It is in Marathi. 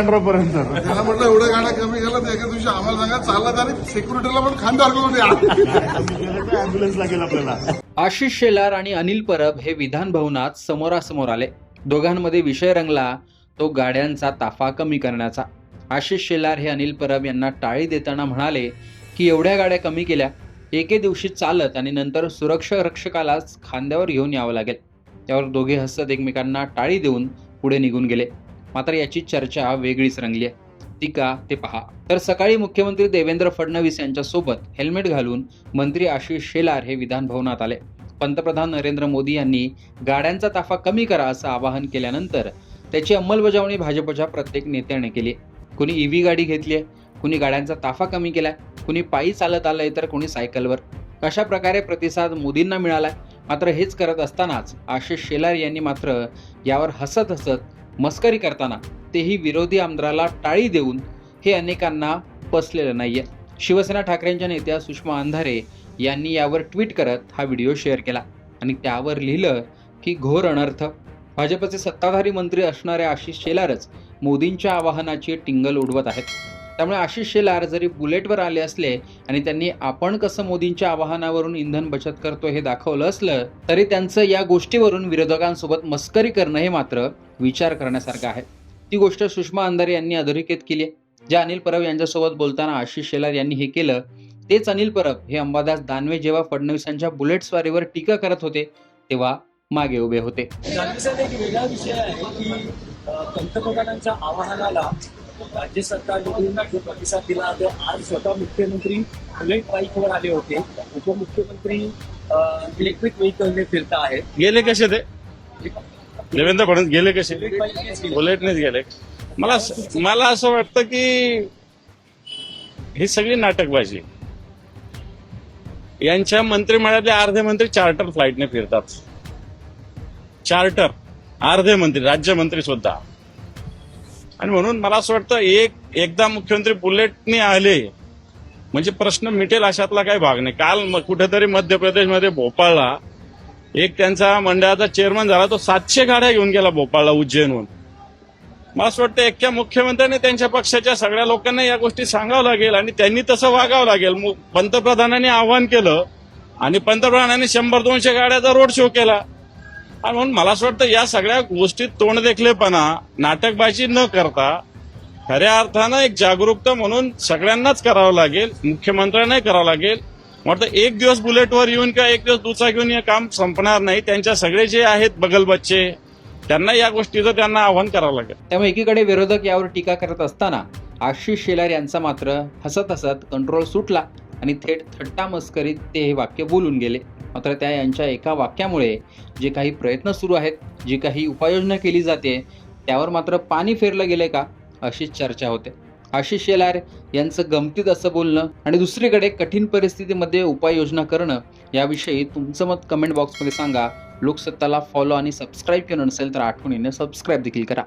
पर्यंत त्याला म्हटलं एवढ्या गाड्या कमी केल्या तर एका दिवशी आम्हाला सांगा चालला तरी सिक्युरिटीला पण खांद्यावर द्या. अँब्युलन्स लागेल आपल्याला. आशिष शेलार आणि अनिल परब हे विधान भवनात समोरासमोर आले. दोघांमध्ये विषय रंगला तो गाड्यांचा ताफा कमी करण्याचा. आशिष शेलार हे अनिल परब यांना टाळी देताना म्हणाले की एवढ्या गाड्या कमी केल्या, एके दिवशी चालत आणि नंतर सुरक्षा रक्षकालाच खांद्यावर घेऊन यावं लागेल. त्यावर दोघे हसत एकमेकांना टाळी देऊन पुढे निघून गेले. मात्र याची चर्चा वेगळीच रंगली आहे. ती का ते पहा. तर सकाळी मुख्यमंत्री देवेंद्र फडणवीस यांच्यासोबत हेल्मेट घालून मंत्री आशिष शेलार हे विधान भवनात आले. पंतप्रधान नरेंद्र मोदी यांनी गाड्यांचा ताफा कमी करा असं आवाहन केल्यानंतर त्याची अंमलबजावणी भाजपच्या प्रत्येक नेत्याने केली. कुणी ईव्ही गाडी घेतली आहे, कुणी गाड्यांचा ताफा कमी केलाय, कुणी पायी चालत आलंय तर कुणी सायकलवर. अशा प्रकारे प्रतिसाद मोदींना मिळालाय. मात्र हेच करत असतानाच आशिष शेलार यांनी मात्र यावर हसत हसत मस्करी करताना तेही विरोधी आमदाराला टाळी देऊन हे अनेकांना पचलेलं नाहीये. शिवसेना ठाकरेंच्या नेत्या सुषमा अंधारे यांनी यावर ट्विट करत हा व्हिडिओ शेअर केला आणि त्यावर लिहिलं की घोर अनर्थ. भाजपचे सत्ताधारी मंत्री असणारे आशिष शेलारच मोदींच्या आवाहनाची टिंगल उडवत आहेत. त्यामुळे आशिष शेलार जरी बुलेटवर आले असले आणि त्यांनी आपण कसं मोदींच्या आवाहनावरून इंधन बचत करतो हे दाखवलं असलं तरी त्यांचं या गोष्टीवरून विरोधकांसोबत मस्करी करणं हे मात्र विचार करण्यासारखं आहे. ती गोष्ट सुषमा अंधारे यांनी अधोरेखित केली आहे. ज्या अनिल परब यांच्यासोबत बोलताना आशिष शेलार यांनी हे केलं, तेच अनिल परब हे अंबादास दानवे जेव्हा फडणवीसांच्या बुलेट स्वारीवर टीका करत होते तेव्हा मागे उभे होते. एक वेगळा विषय आहे की पंतप्रधानांच्या आवाहनाला राज्य सरकारकडून जो प्रतिसाद दिला तो आज स्वतः मुख्यमंत्री बुलेट बाईकवर आले होते. उपमुख्यमंत्री इलेक्ट्रिक व्हेकलने फिरता आहेत. गेले कसे ते देवेंद्र फडणवीस गेले कसे? बुलेटनेच गेले. मला असं वाटतं की ही सगळी नाटकबाजी. यांच्या मंत्रिमंडळातले अर्धे मंत्री चार्टर फ्लाईटने फिरतात. चार्टर अर्धे मंत्री, राज्यमंत्री सुद्धा. आणि म्हणून मला असं वाटतं एकदा मुख्यमंत्री बुलेटने आले म्हणजे प्रश्न मिटेल अशातला काही भाग नाही. काल कुठेतरी मध्य प्रदेशमध्ये भोपाळला एक त्यांचा मंडळाचा चेअरमन झाला, तो 700 गाड्या घेऊन गेला भोपाळला उज्जैनहून. मला असं वाटतं एकट्या मुख्यमंत्र्यांनी त्यांच्या पक्षाच्या सगळ्या लोकांना या गोष्टी सांगावं लागेल आणि त्यांनी तसं वागावं लागेल. पंतप्रधानांनी आवाहन केलं आणि पंतप्रधानांनी 100-200 गाड्याचा रोड शो केला. आणि म्हणून मला असं वाटतं या सगळ्या गोष्टीत तोंडदेखलेपणा, नाटकबाजी न करता खऱ्या अर्थानं एक जागरूकता म्हणून सगळ्यांनाच करावं लागेल, मुख्यमंत्र्यांनाही करावं लागेल. वाटतं एक दिवस बुलेटवर येऊन किंवा एक दिवस दुचाकी घेऊन हे काम संपणार नाही. त्यांच्या सगळे जे आहेत बगल बच्चे त्यांना या गोष्टीचं त्यांना आव्हान करावं लागेल. त्यामुळे एकीकडे विरोधक यावर टीका करत असताना आशिष शेलार यांचा मात्र हसत हसत कंट्रोल सुटला आणि थेट थट्टा मस्करीत ते हे वाक्य बोलून गेले. मात्र त्या यांच्या एका वाक्यामुळे जे काही प्रयत्न सुरू आहेत, जी काही उपाययोजना केली जाते त्यावर मात्र पाणी फेरलं गेले का अशीच चर्चा होते. आशिष शेलार यांचं गमतीत असं बोलणं आणि दुसरीकडे कठीण परिस्थितीमध्ये उपाययोजना करणं याविषयी तुमचं मत कमेंट बॉक्समध्ये सांगा. लोकसत्ताला फॉलो आणि सबस्क्राईब केलं नसेल तर आठवणीने सबस्क्राईब देखील करा.